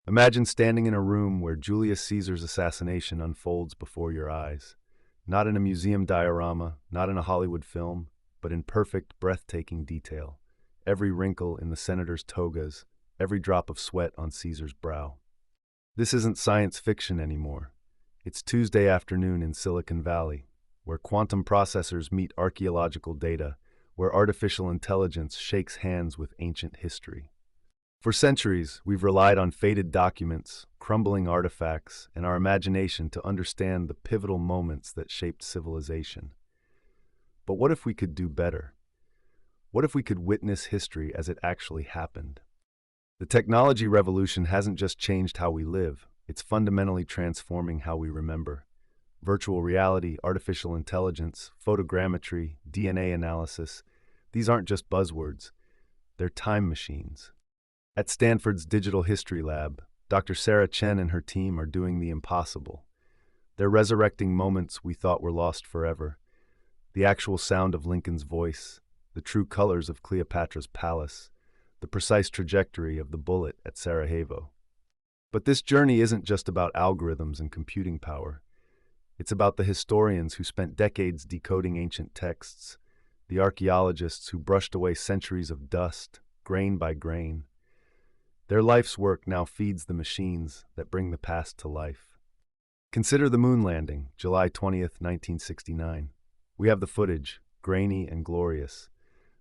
Imagine standing in a room where Julius Caesar's assassination unfolds before your eyes. Not in a museum diorama, not in a Hollywood film, but in perfect, breathtaking detail. Every wrinkle in the senator's togas, every drop of sweat on Caesar's brow. This isn't science fiction anymore. It's Tuesday afternoon in Silicon Valley, where quantum processors meet archaeological data, where artificial intelligence shakes hands with ancient history. For centuries, we've relied on faded documents, crumbling artifacts, and our imagination to understand the pivotal moments that shaped civilization. But what if we could do better? What if we could witness history as it actually happened? The technology revolution hasn't just changed how we live, it's fundamentally transforming how we remember. Virtual reality, artificial intelligence, photogrammetry, DNA analysis, these aren't just buzzwords, they're time machines. At Stanford's Digital History Lab, Dr. Sarah Chen and her team are doing the impossible. They're resurrecting moments we thought were lost forever. The actual sound of Lincoln's voice, the true colors of Cleopatra's palace, the precise trajectory of the bullet at Sarajevo. But this journey isn't just about algorithms and computing power. It's about the historians who spent decades decoding ancient texts, the archaeologists who brushed away centuries of dust, grain by grain. Their life's work now feeds the machines that bring the past to life. Consider the moon landing, July 20th, 1969. We have the footage, grainy and glorious.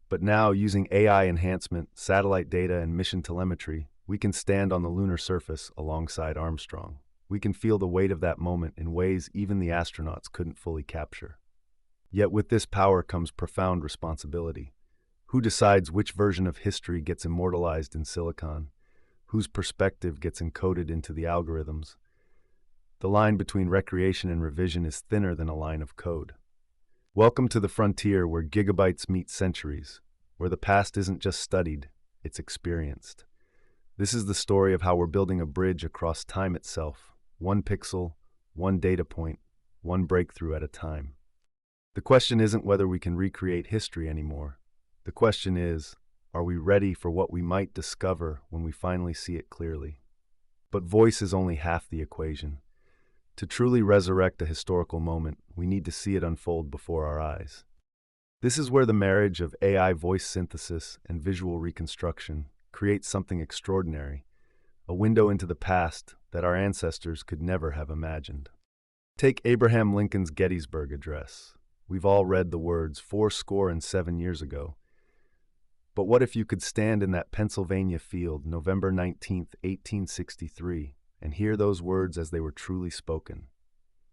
But now, using AI enhancement, satellite data, and mission telemetry, we can stand on the lunar surface alongside Armstrong. We can feel the weight of that moment in ways even the astronauts couldn't fully capture. Yet with this power comes profound responsibility. Who decides which version of history gets immortalized in silicon? Whose perspective gets encoded into the algorithms? The line between recreation and revision is thinner than a line of code. Welcome to the frontier where gigabytes meet centuries, where the past isn't just studied, it's experienced. This is the story of how we're building a bridge across time itself, one pixel, one data point, one breakthrough at a time. The question isn't whether we can recreate history anymore. The question is, are we ready for what we might discover when we finally see it clearly? But voice is only half the equation. To truly resurrect a historical moment, we need to see it unfold before our eyes. This is where the marriage of AI voice synthesis and visual reconstruction creates something extraordinary, a window into the past that our ancestors could never have imagined. Take Abraham Lincoln's Gettysburg Address. We've all read the words 7 years ago. But what if you could stand in that Pennsylvania field, November 19th, 1863, and hear those words as they were truly spoken?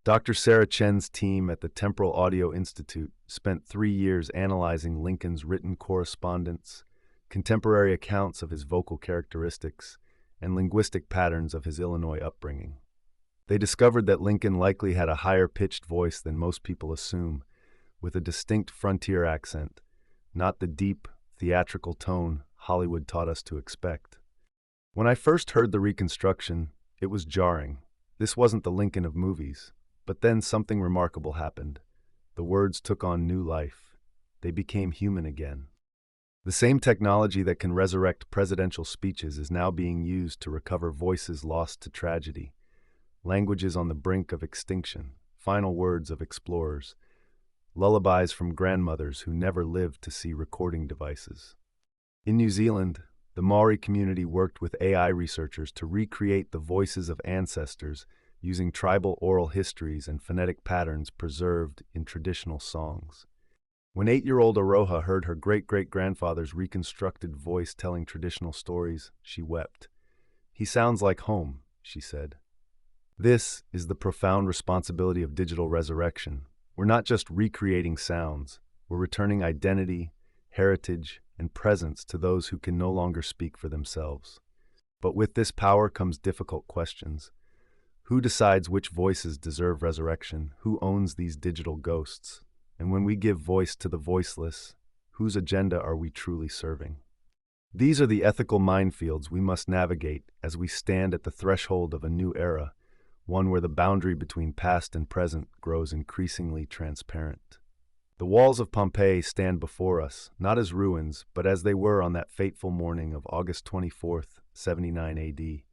Dr. Sarah Chen's team at the Temporal Audio Institute spent 3 years analyzing Lincoln's written correspondence, contemporary accounts of his vocal characteristics, and linguistic patterns of his Illinois upbringing. They discovered that Lincoln likely had a higher-pitched voice than most people assume, with a distinct frontier accent, not the deep, theatrical tone Hollywood taught us to expect. When I first heard the reconstruction, it was jarring. This wasn't the Lincoln of movies. But then something remarkable happened. The words took on new life. They became human again. The same technology that can resurrect presidential speeches is now being used to recover voices lost to tragedy, languages on the brink of extinction, final words of explorers, lullabies from grandmothers who never lived to see recording devices. In New Zealand, the Maori community worked with AI researchers to recreate the voices of ancestors using tribal oral histories and phonetic patterns preserved in traditional songs. When 8-year-old Aroha heard her great-great-grandfather's reconstructed voice telling traditional stories, she wept. "He sounds like home," she said. This is the profound responsibility of digital resurrection. We're not just recreating sounds, we're returning identity, heritage, and presence to those who can no longer speak for themselves. But with this power comes difficult questions. Who decides which voices deserve resurrection? Who owns these digital ghosts? And when we give voice to the voiceless, whose agenda are we truly serving? These are the ethical minefields we must navigate as we stand at the threshold of a new era, one where the boundary between past and present grows increasingly transparent. The walls of Pompeii stand before us, not as ruins, but as they were on that fateful morning of August 24th, 79 AD.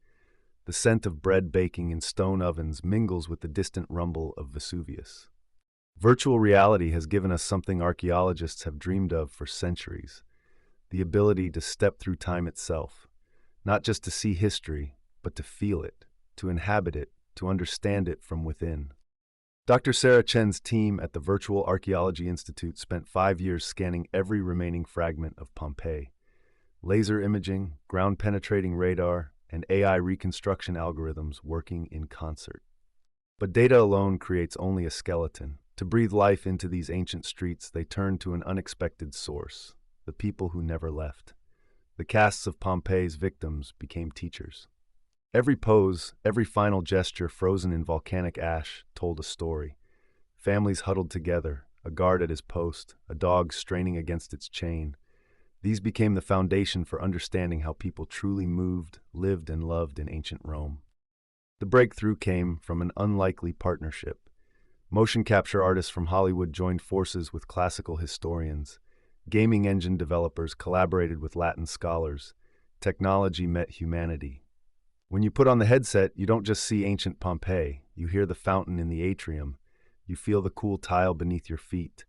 The scent of bread baking in stone ovens mingles with the distant rumble of Vesuvius. Virtual reality has given us something archaeologists have dreamed of for centuries: the ability to step through time itself, not just to see history, but to feel it, to inhabit it, to understand it from within. Dr. Sarah Chen's team at the Virtual Archaeology Institute spent 5 years scanning every remaining fragment of Pompeii. Laser imaging, ground-penetrating radar, and AI reconstruction algorithms working in concert. But data alone creates only a skeleton. To breathe life into these ancient streets, they turned to an unexpected source: the people who never left. The casts of Pompeii's victims became teachers. Every pose, every final gesture frozen in volcanic ash told a story. Families huddled together, a guard at his post, a dog straining against its chain. These became the foundation for understanding how people truly moved, lived, and loved in ancient Rome. The breakthrough came from an unlikely partnership. Motion capture artists from Hollywood joined forces with classical historians. Gaming engine developers collaborated with Latin scholars. Technology met humanity. When you put on the headset, you don't just see ancient Pompeii. You hear the fountain in the atrium. You feel the cool tile beneath your feet.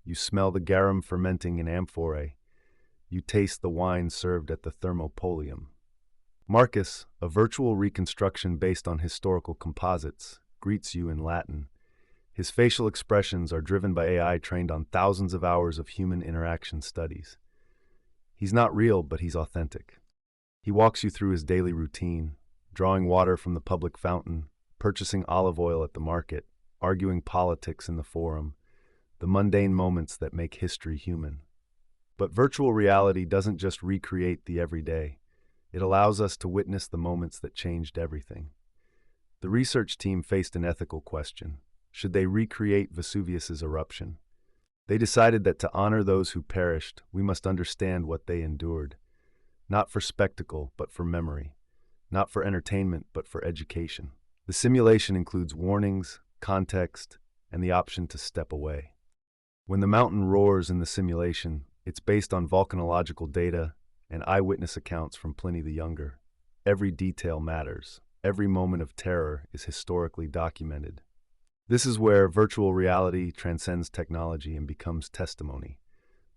You smell the garum fermenting in amphorae. You taste the wine served at the thermopolium. Marcus, a virtual reconstruction based on historical composites, greets you in Latin. His facial expressions are driven by AI trained on thousands of hours of human interaction studies. He's not real, but he's authentic. He walks you through his daily routine, drawing water from the public fountain, purchasing olive oil at the market, arguing politics in the forum, the mundane moments that make history human. But virtual reality doesn't just recreate the everyday. It allows us to witness the moments that changed everything. The research team faced an ethical question. Should they recreate Vesuvius's eruption? They decided that to honor those who perished, we must understand what they endured. Not for spectacle, but for memory. Not for entertainment, but for education. The simulation includes warnings, context, and the option to step away. When the mountain roars in the simulation, it's based on volcanological data and eyewitness accounts from Pliny the Younger. Every detail matters. Every moment of terror is historically documented. This is where virtual reality transcends technology and becomes testimony.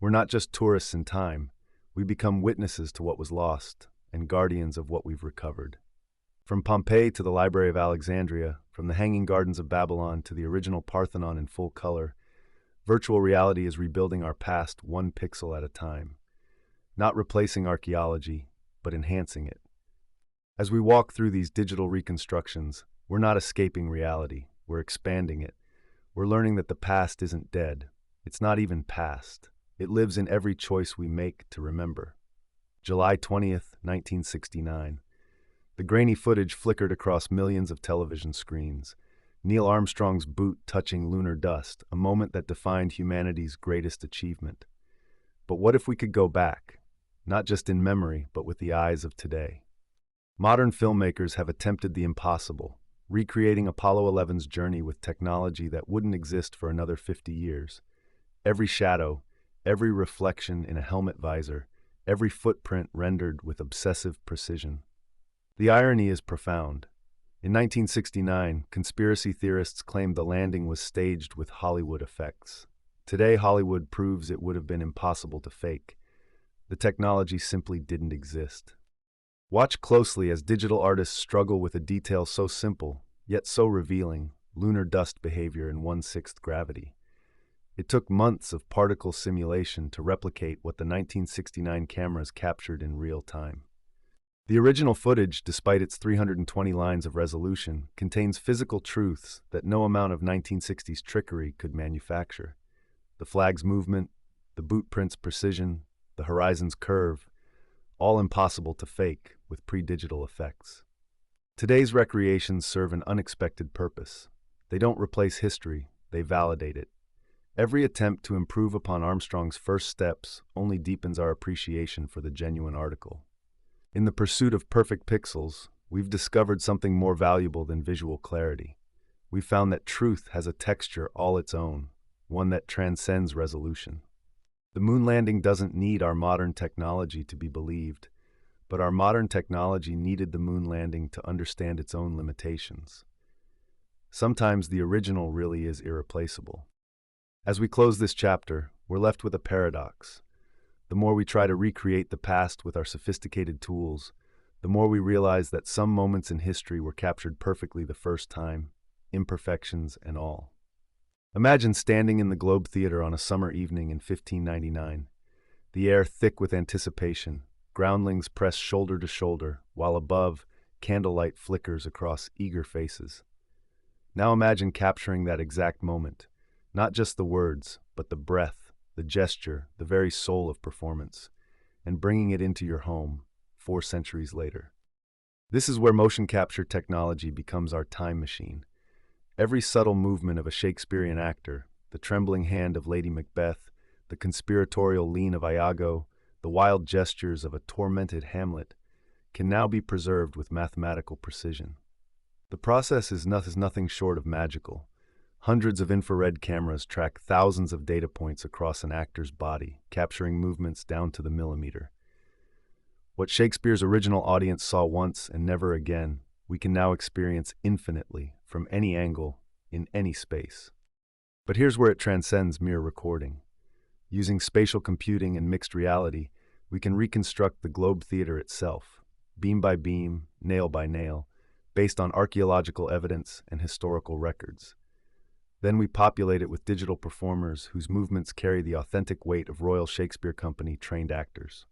We're not just tourists in time. We become witnesses to what was lost and guardians of what we've recovered. From Pompeii to the Library of Alexandria, from the Hanging Gardens of Babylon to the original Parthenon in full color, virtual reality is rebuilding our past one pixel at a time. Not replacing archaeology, but enhancing it. As we walk through these digital reconstructions, we're not escaping reality. We're expanding it. We're learning that the past isn't dead. It's not even past. It lives in every choice we make to remember. July 20th, 1969. The grainy footage flickered across millions of television screens. Neil Armstrong's boot touching lunar dust, a moment that defined humanity's greatest achievement. But what if we could go back? Not just in memory, but with the eyes of today. Modern filmmakers have attempted the impossible, recreating Apollo 11's journey with technology that wouldn't exist for another 50 years. Every shadow, every reflection in a helmet visor, every footprint rendered with obsessive precision. The irony is profound. In 1969, conspiracy theorists claimed the landing was staged with Hollywood effects. Today, Hollywood proves it would have been impossible to fake. The technology simply didn't exist. Watch closely as digital artists struggle with a detail so simple, yet so revealing: lunar dust behavior in 1/6 gravity. It took months of particle simulation to replicate what the 1969 cameras captured in real time. The original footage, despite its 320 lines of resolution, contains physical truths that no amount of 1960s trickery could manufacture. The flag's movement, the boot print's precision, the horizon's curve, all impossible to fake with pre-digital effects. Today's recreations serve an unexpected purpose. They don't replace history, they validate it. Every attempt to improve upon Armstrong's first steps only deepens our appreciation for the genuine article. In the pursuit of perfect pixels, we've discovered something more valuable than visual clarity. We've found that truth has a texture all its own, one that transcends resolution. The moon landing doesn't need our modern technology to be believed, but our modern technology needed the moon landing to understand its own limitations. Sometimes the original really is irreplaceable. As we close this chapter, we're left with a paradox. The more we try to recreate the past with our sophisticated tools, the more we realize that some moments in history were captured perfectly the first time, imperfections and all. Imagine standing in the Globe Theatre on a summer evening in 1599, the air thick with anticipation, groundlings press shoulder to shoulder, while above, candlelight flickers across eager faces. Now imagine capturing that exact moment, not just the words, but the breath, the gesture, the very soul of performance, and bringing it into your home 4 centuries later. This is where motion capture technology becomes our time machine. Every subtle movement of a Shakespearean actor, the trembling hand of Lady Macbeth, the conspiratorial lean of Iago, the wild gestures of a tormented Hamlet, can now be preserved with mathematical precision. The process is nothing short of magical. Hundreds of infrared cameras track thousands of data points across an actor's body, capturing movements down to the millimeter. What Shakespeare's original audience saw once and never again, we can now experience infinitely, from any angle, in any space. But here's where it transcends mere recording. Using spatial computing and mixed reality, we can reconstruct the Globe Theatre itself, beam by beam, nail by nail, based on archaeological evidence and historical records. Then we populate it with digital performers whose movements carry the authentic weight of Royal Shakespeare Company trained actors.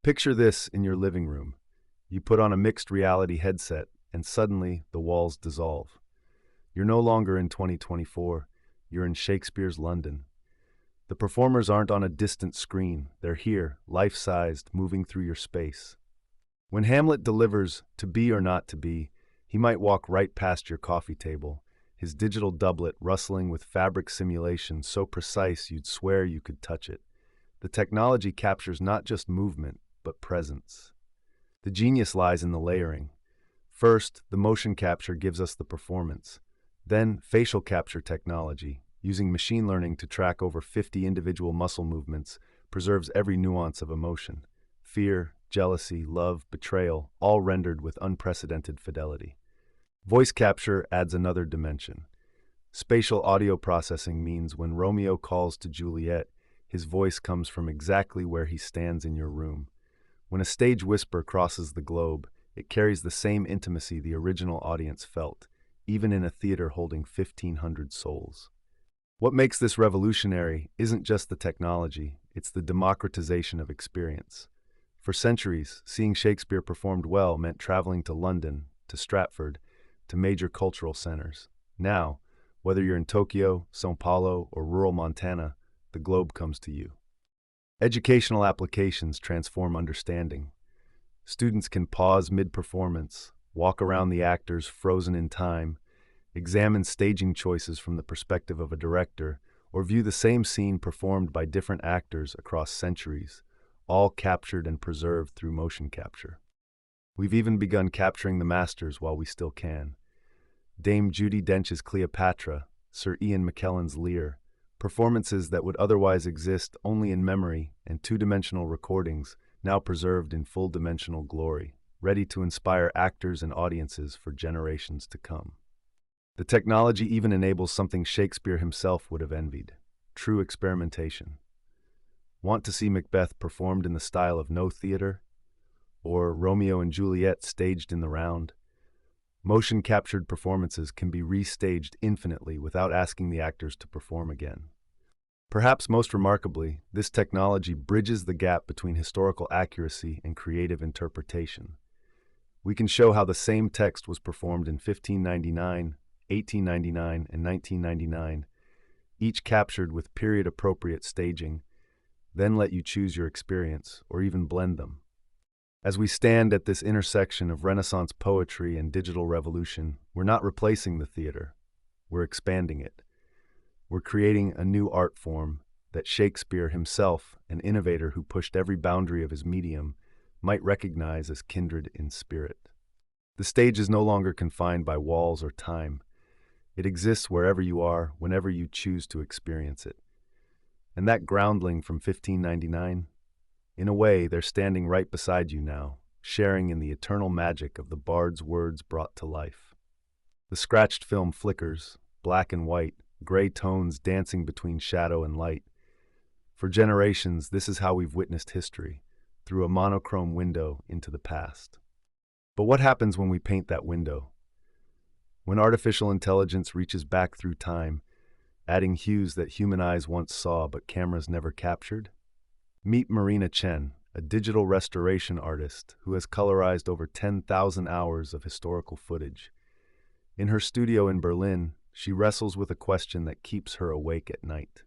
Picture this in your living room. You put on a mixed reality headset, and suddenly the walls dissolve. You're no longer in 2024, you're in Shakespeare's London. The performers aren't on a distant screen, they're here, life-sized, moving through your space. When Hamlet delivers "to be or not to be," he might walk right past your coffee table, his digital doublet rustling with fabric simulation so precise you'd swear you could touch it. The technology captures not just movement, but presence. The genius lies in the layering. First, the motion capture gives us the performance. Then, facial capture technology, using machine learning to track over 50 individual muscle movements, preserves every nuance of emotion. Fear, jealousy, love, betrayal, all rendered with unprecedented fidelity. Voice capture adds another dimension. Spatial audio processing means when Romeo calls to Juliet, his voice comes from exactly where he stands in your room. When a stage whisper crosses the globe, it carries the same intimacy the original audience felt, even in a theater holding 1,500 souls. What makes this revolutionary isn't just the technology, it's the democratization of experience. For centuries, seeing Shakespeare performed well meant traveling to London, to Stratford, to major cultural centers. Now, whether you're in Tokyo, São Paulo, or rural Montana, the globe comes to you. Educational applications transform understanding. Students can pause mid-performance, walk around the actors frozen in time, examine staging choices from the perspective of a director, or view the same scene performed by different actors across centuries, all captured and preserved through motion capture. We've even begun capturing the masters while we still can. Dame Judi Dench's Cleopatra, Sir Ian McKellen's Lear, performances that would otherwise exist only in memory and two-dimensional recordings, now preserved in full-dimensional glory, ready to inspire actors and audiences for generations to come. The technology even enables something Shakespeare himself would have envied: true experimentation. Want to see Macbeth performed in the style of no theater? Or Romeo and Juliet staged in the round? Motion-captured performances can be restaged infinitely without asking the actors to perform again. Perhaps most remarkably, this technology bridges the gap between historical accuracy and creative interpretation. We can show how the same text was performed in 1599, 1899, and 1999, each captured with period-appropriate staging, then let you choose your experience, or even blend them. As we stand at this intersection of Renaissance poetry and digital revolution, we're not replacing the theater, we're expanding it. We're creating a new art form that Shakespeare himself, an innovator who pushed every boundary of his medium, might recognize as kindred in spirit. The stage is no longer confined by walls or time. It exists wherever you are, whenever you choose to experience it. And that groundling from 1599? In a way, they're standing right beside you now, sharing in the eternal magic of the bard's words brought to life. The scratched film flickers, black and white, gray tones dancing between shadow and light. For generations, this is how we've witnessed history, through a monochrome window into the past. But what happens when we paint that window? When artificial intelligence reaches back through time, adding hues that human eyes once saw but cameras never captured? Meet Marina Chen, a digital restoration artist who has colorized over 10,000 hours of historical footage. In her studio in Berlin, she wrestles with a question that keeps her awake at night.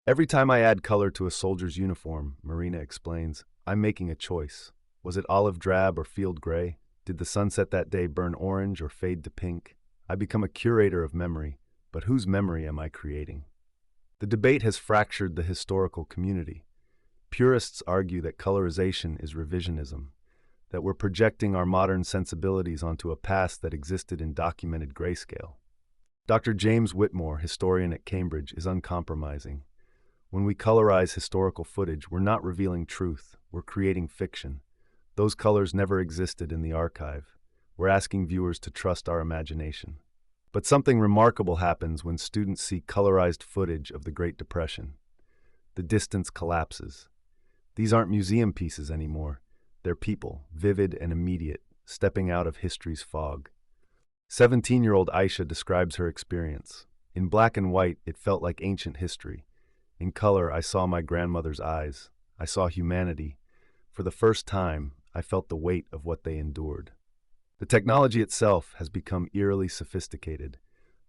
Every time I add color to a soldier's uniform, Marina explains, I'm making a choice. Was it olive drab or field gray? Did the sunset that day burn orange or fade to pink? I become a curator of memory, but whose memory am I creating? The debate has fractured the historical community. Purists argue that colorization is revisionism, that we're projecting our modern sensibilities onto a past that existed in documented grayscale. Dr. James Whitmore, historian at Cambridge, is uncompromising. When we colorize historical footage, we're not revealing truth, we're creating fiction. Those colors never existed in the archive. We're asking viewers to trust our imagination. But something remarkable happens when students see colorized footage of the Great Depression. The distance collapses. These aren't museum pieces anymore. They're people, vivid and immediate, stepping out of history's fog. 17-year-old Aisha describes her experience. In black and white, it felt like ancient history. In color, I saw my grandmother's eyes. I saw humanity. For the first time, I felt the weight of what they endured. The technology itself has become eerily sophisticated.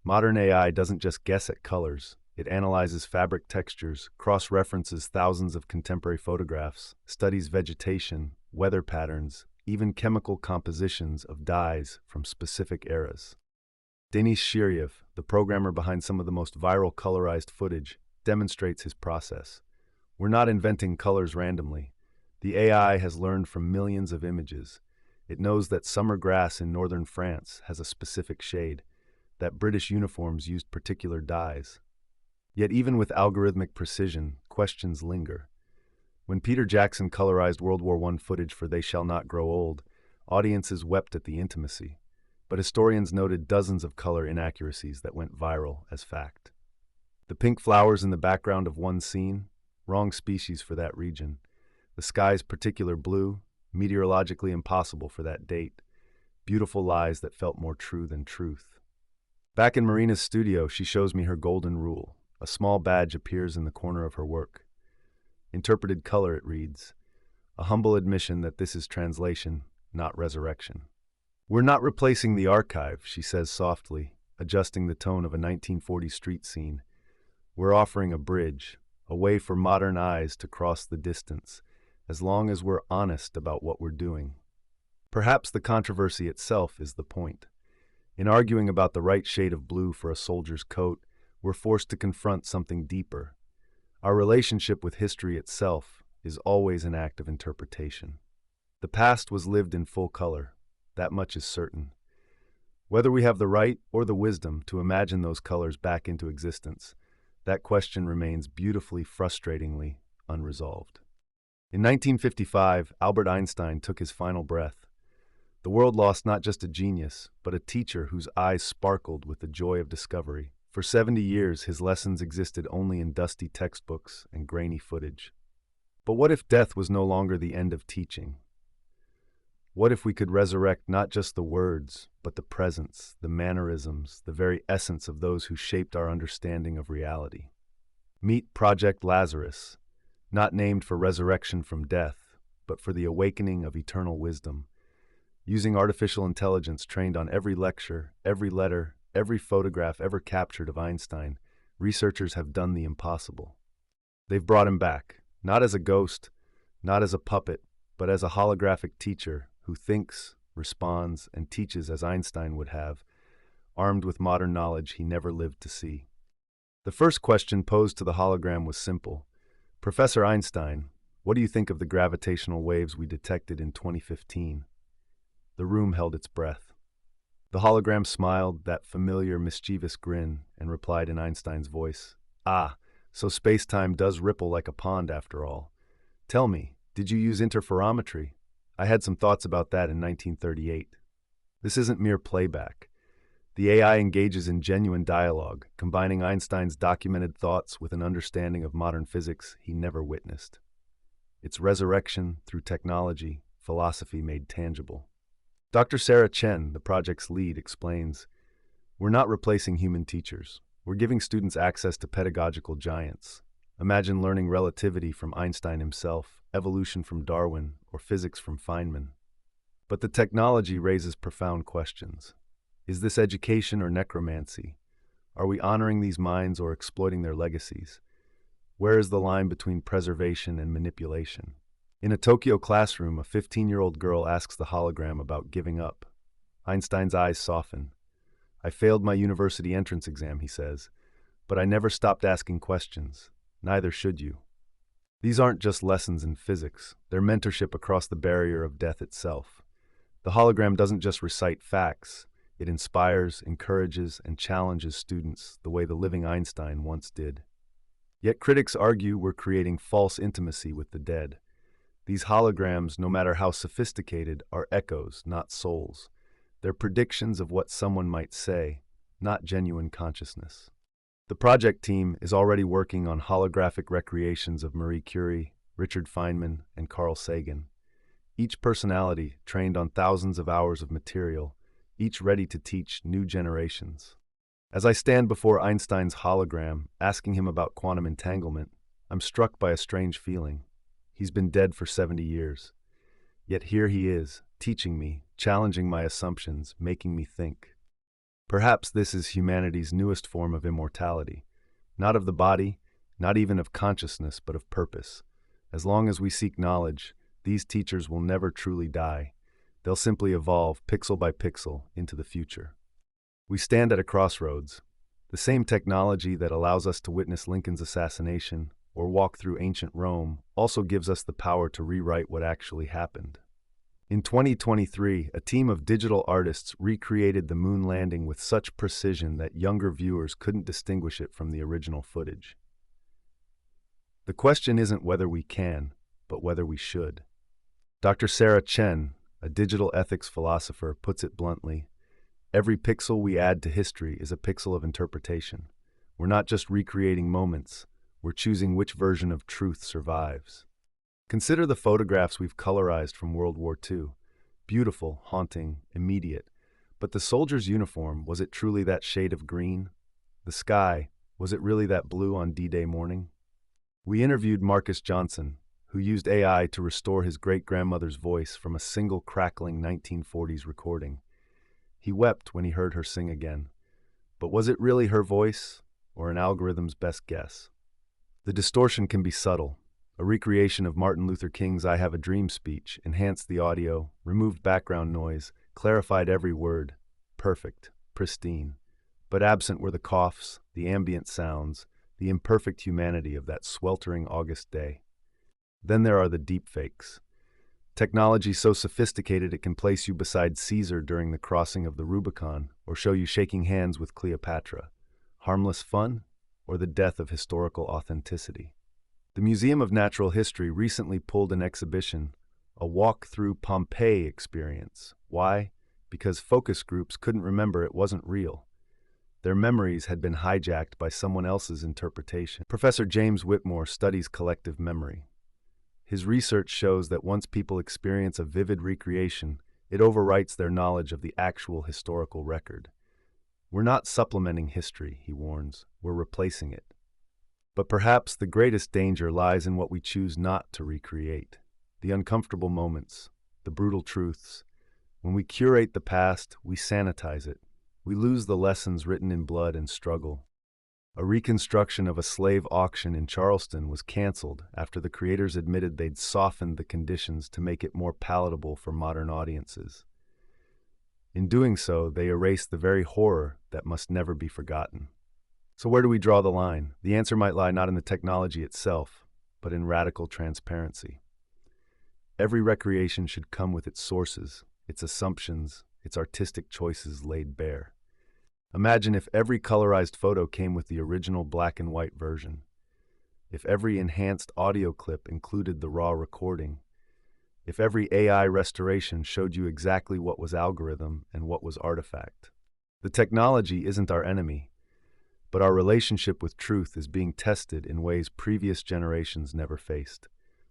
Modern AI doesn't just guess at colors. It analyzes fabric textures, cross-references thousands of contemporary photographs, studies vegetation, weather patterns, even chemical compositions of dyes from specific eras. Denis Shiryev, the programmer behind some of the most viral colorized footage, demonstrates his process. We're not inventing colors randomly. The AI has learned from millions of images. It knows that summer grass in northern France has a specific shade, that British uniforms used particular dyes. Yet even with algorithmic precision, questions linger. When Peter Jackson colorized World War I footage for They Shall Not Grow Old, audiences wept at the intimacy, but historians noted dozens of color inaccuracies that went viral as fact. The pink flowers in the background of one scene, wrong species for that region. The sky's particular blue, meteorologically impossible for that date. Beautiful lies that felt more true than truth. Back in Marina's studio, she shows me her golden rule. A small badge appears in the corner of her work. Interpreted color, it reads, a humble admission that this is translation, not resurrection. We're not replacing the archive, she says softly, adjusting the tone of a 1940s street scene. We're offering a bridge, a way for modern eyes to cross the distance, as long as we're honest about what we're doing. Perhaps the controversy itself is the point. In arguing about the right shade of blue for a soldier's coat, we're forced to confront something deeper. Our relationship with history itself is always an act of interpretation. The past was lived in full color, that much is certain. Whether we have the right or the wisdom to imagine those colors back into existence, that question remains beautifully, frustratingly unresolved. In 1955, Albert Einstein took his final breath. The world lost not just a genius, but a teacher whose eyes sparkled with the joy of discovery. For 70 years, his lessons existed only in dusty textbooks and grainy footage. But what if death was no longer the end of teaching? What if we could resurrect not just the words, but the presence, the mannerisms, the very essence of those who shaped our understanding of reality? Meet Project Lazarus, not named for resurrection from death, but for the awakening of eternal wisdom. Using artificial intelligence trained on every lecture, every letter, every photograph ever captured of Einstein, researchers have done the impossible. They've brought him back, not as a ghost, not as a puppet, but as a holographic teacher who thinks, responds, and teaches as Einstein would have, armed with modern knowledge he never lived to see. The first question posed to the hologram was simple. Professor Einstein, what do you think of the gravitational waves we detected in 2015? The room held its breath. The hologram smiled, that familiar, mischievous grin, and replied in Einstein's voice, "Ah, so space-time does ripple like a pond after all. Tell me, did you use interferometry?" I had some thoughts about that in 1938. This isn't mere playback. The AI engages in genuine dialogue, combining Einstein's documented thoughts with an understanding of modern physics he never witnessed. It's resurrection through technology, philosophy made tangible. Dr. Sarah Chen, the project's lead, explains, "We're not replacing human teachers. We're giving students access to pedagogical giants. Imagine learning relativity from Einstein himself, evolution from Darwin, or physics from Feynman." But the technology raises profound questions. Is this education or necromancy? Are we honoring these minds or exploiting their legacies? Where is the line between preservation and manipulation? In a Tokyo classroom, a 15-year-old girl asks the hologram about giving up. Einstein's eyes soften. "I failed my university entrance exam," he says, "but I never stopped asking questions. Neither should you." These aren't just lessons in physics. They're mentorship across the barrier of death itself. The hologram doesn't just recite facts. It inspires, encourages, and challenges students the way the living Einstein once did. Yet critics argue we're creating false intimacy with the dead. These holograms, no matter how sophisticated, are echoes, not souls. They're predictions of what someone might say, not genuine consciousness. The project team is already working on holographic recreations of Marie Curie, Richard Feynman, and Carl Sagan. Each personality trained on thousands of hours of material, each ready to teach new generations. As I stand before Einstein's hologram, asking him about quantum entanglement, I'm struck by a strange feeling. He's been dead for 70 years. Yet here he is, teaching me, challenging my assumptions, making me think. Perhaps this is humanity's newest form of immortality. Not of the body, not even of consciousness, but of purpose. As long as we seek knowledge, these teachers will never truly die. They'll simply evolve, pixel by pixel, into the future. We stand at a crossroads. The same technology that allows us to witness Lincoln's assassination or walk through ancient Rome also gives us the power to rewrite what actually happened. In 2023, a team of digital artists recreated the moon landing with such precision that younger viewers couldn't distinguish it from the original footage. The question isn't whether we can, but whether we should. Dr. Sarah Chen, a digital ethics philosopher, puts it bluntly, "Every pixel we add to history is a pixel of interpretation. We're not just recreating moments, we're choosing which version of truth survives." Consider the photographs we've colorized from World War II. Beautiful, haunting, immediate. But the soldier's uniform, was it truly that shade of green? The sky, was it really that blue on D-Day morning? We interviewed Marcus Johnson, who used AI to restore his great-grandmother's voice from a single crackling 1940s recording. He wept when he heard her sing again. But was it really her voice, or an algorithm's best guess? The distortion can be subtle. A recreation of Martin Luther King's "I Have a Dream" speech enhanced the audio, removed background noise, clarified every word. Perfect, pristine. But absent were the coughs, the ambient sounds, the imperfect humanity of that sweltering August day. Then there are the deepfakes. Technology so sophisticated it can place you beside Caesar during the crossing of the Rubicon or show you shaking hands with Cleopatra. Harmless fun or the death of historical authenticity? The Museum of Natural History recently pulled an exhibition, a walk through Pompeii experience. Why? Because focus groups couldn't remember it wasn't real. Their memories had been hijacked by someone else's interpretation. Professor James Whitmore studies collective memory. His research shows that once people experience a vivid recreation, it overwrites their knowledge of the actual historical record. We're not supplementing history, he warns, we're replacing it. But perhaps the greatest danger lies in what we choose not to recreate. The uncomfortable moments, the brutal truths. When we curate the past, we sanitize it. We lose the lessons written in blood and struggle. A reconstruction of a slave auction in Charleston was canceled after the creators admitted they'd softened the conditions to make it more palatable for modern audiences. In doing so, they erased the very horror that must never be forgotten. So where do we draw the line? The answer might lie not in the technology itself, but in radical transparency. Every recreation should come with its sources, its assumptions, its artistic choices laid bare. Imagine if every colorized photo came with the original black and white version. If every enhanced audio clip included the raw recording. If every AI restoration showed you exactly what was algorithm and what was artifact. The technology isn't our enemy, but our relationship with truth is being tested in ways previous generations never faced.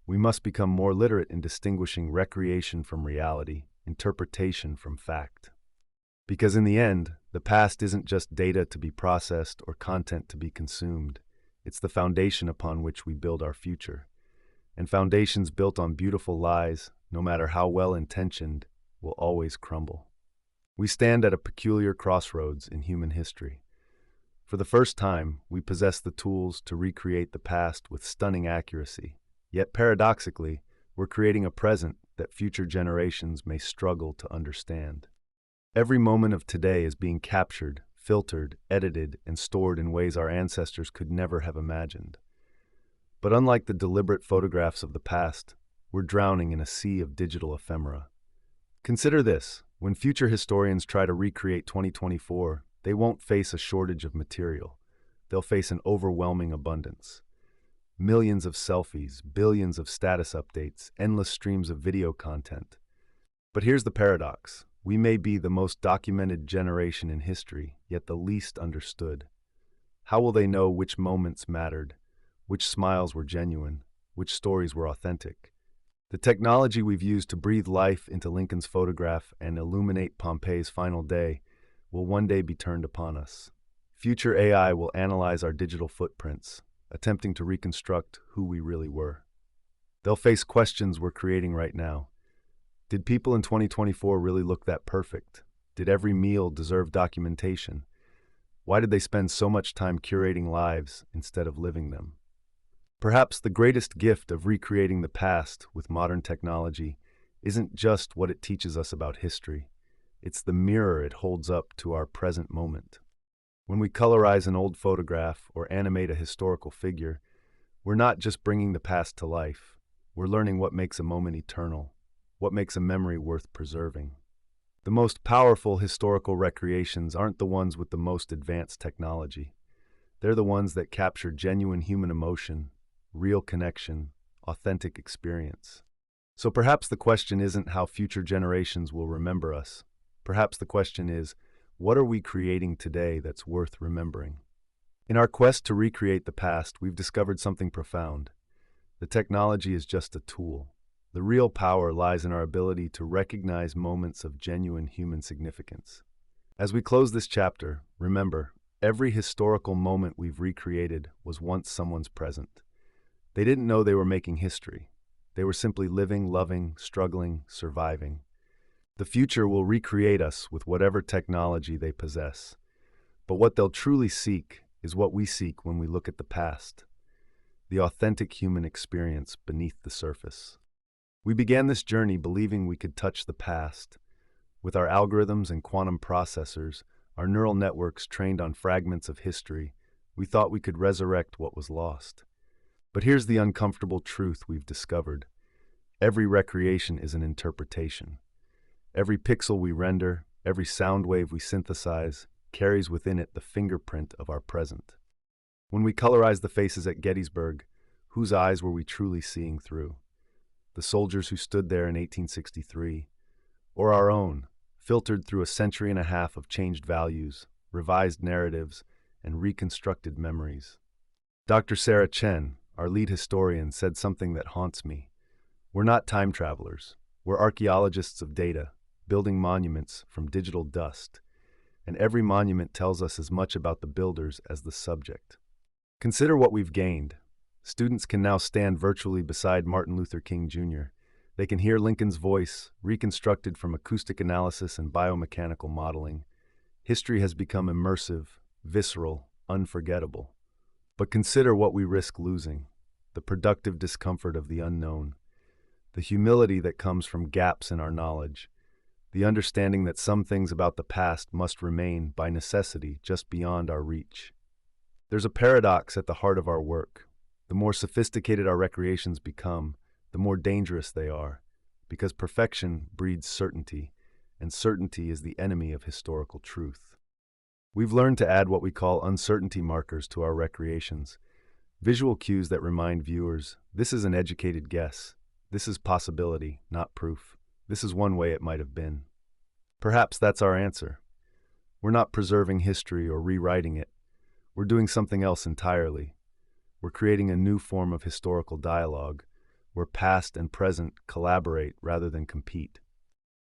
We must become more literate in distinguishing recreation from reality, interpretation from fact. Because in the end, the past isn't just data to be processed or content to be consumed. It's the foundation upon which we build our future. And foundations built on beautiful lies, no matter how well-intentioned, will always crumble. We stand at a peculiar crossroads in human history. For the first time, we possess the tools to recreate the past with stunning accuracy. Yet paradoxically, we're creating a present that future generations may struggle to understand. Every moment of today is being captured, filtered, edited, and stored in ways our ancestors could never have imagined. But unlike the deliberate photographs of the past, we're drowning in a sea of digital ephemera. Consider this: when future historians try to recreate 2024, they won't face a shortage of material. They'll face an overwhelming abundance. Millions of selfies, billions of status updates, endless streams of video content. But here's the paradox. We may be the most documented generation in history, yet the least understood. How will they know which moments mattered, which smiles were genuine, which stories were authentic? The technology we've used to breathe life into Lincoln's photograph and illuminate Pompeii's final day will one day be turned upon us. Future AI will analyze our digital footprints, attempting to reconstruct who we really were. They'll face questions we're creating right now. Did people in 2024 really look that perfect? Did every meal deserve documentation? Why did they spend so much time curating lives instead of living them? Perhaps the greatest gift of recreating the past with modern technology isn't just what it teaches us about history. It's the mirror it holds up to our present moment. When we colorize an old photograph or animate a historical figure, we're not just bringing the past to life. We're learning what makes a moment eternal, what makes a memory worth preserving. The most powerful historical recreations aren't the ones with the most advanced technology. They're the ones that capture genuine human emotion, real connection, authentic experience. So perhaps the question isn't how future generations will remember us. Perhaps the question is, what are we creating today that's worth remembering? In our quest to recreate the past, we've discovered something profound. The technology is just a tool. The real power lies in our ability to recognize moments of genuine human significance. As we close this chapter, remember, every historical moment we've recreated was once someone's present. They didn't know they were making history. They were simply living, loving, struggling, surviving. The future will recreate us with whatever technology they possess. But what they'll truly seek is what we seek when we look at the past: the authentic human experience beneath the surface. We began this journey believing we could touch the past. With our algorithms and quantum processors, our neural networks trained on fragments of history, we thought we could resurrect what was lost. But here's the uncomfortable truth we've discovered. Every recreation is an interpretation. Every pixel we render, every sound wave we synthesize, carries within it the fingerprint of our present. When we colorized the faces at Gettysburg, whose eyes were we truly seeing through? The soldiers who stood there in 1863, or our own, filtered through a century and a half of changed values, revised narratives, and reconstructed memories? Dr. Sarah Chen, our lead historian, said something that haunts me. We're not time travelers. We're archaeologists of data, building monuments from digital dust. And every monument tells us as much about the builders as the subject. Consider what we've gained. Students can now stand virtually beside Martin Luther King Jr. They can hear Lincoln's voice, reconstructed from acoustic analysis and biomechanical modeling. History has become immersive, visceral, unforgettable. But consider what we risk losing: the productive discomfort of the unknown, the humility that comes from gaps in our knowledge, the understanding that some things about the past must remain, by necessity, just beyond our reach. There's a paradox at the heart of our work. The more sophisticated our recreations become, the more dangerous they are, because perfection breeds certainty, and certainty is the enemy of historical truth. We've learned to add what we call uncertainty markers to our recreations, visual cues that remind viewers, this is an educated guess, This is possibility, not proof. This is one way it might have been. Perhaps that's our answer. We're not preserving history or rewriting it. We're doing something else entirely. We're creating a new form of historical dialogue, where past and present collaborate rather than compete.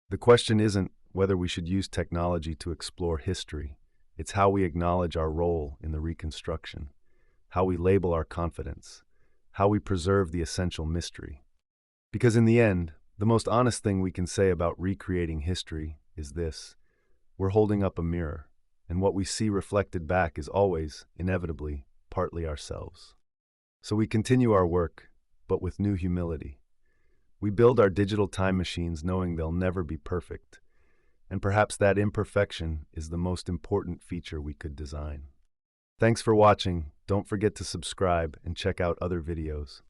The question isn't whether we should use technology to explore history. It's how we acknowledge our role in the reconstruction, how we label our confidence, how we preserve the essential mystery. Because in the end, the most honest thing we can say about recreating history is this: we're holding up a mirror, and what we see reflected back is always, inevitably, partly ourselves. So we continue our work, but with new humility. We build our digital time machines knowing they'll never be perfect, and perhaps that imperfection is the most important feature we could design. Thanks for watching. Don't forget to subscribe and check out other videos.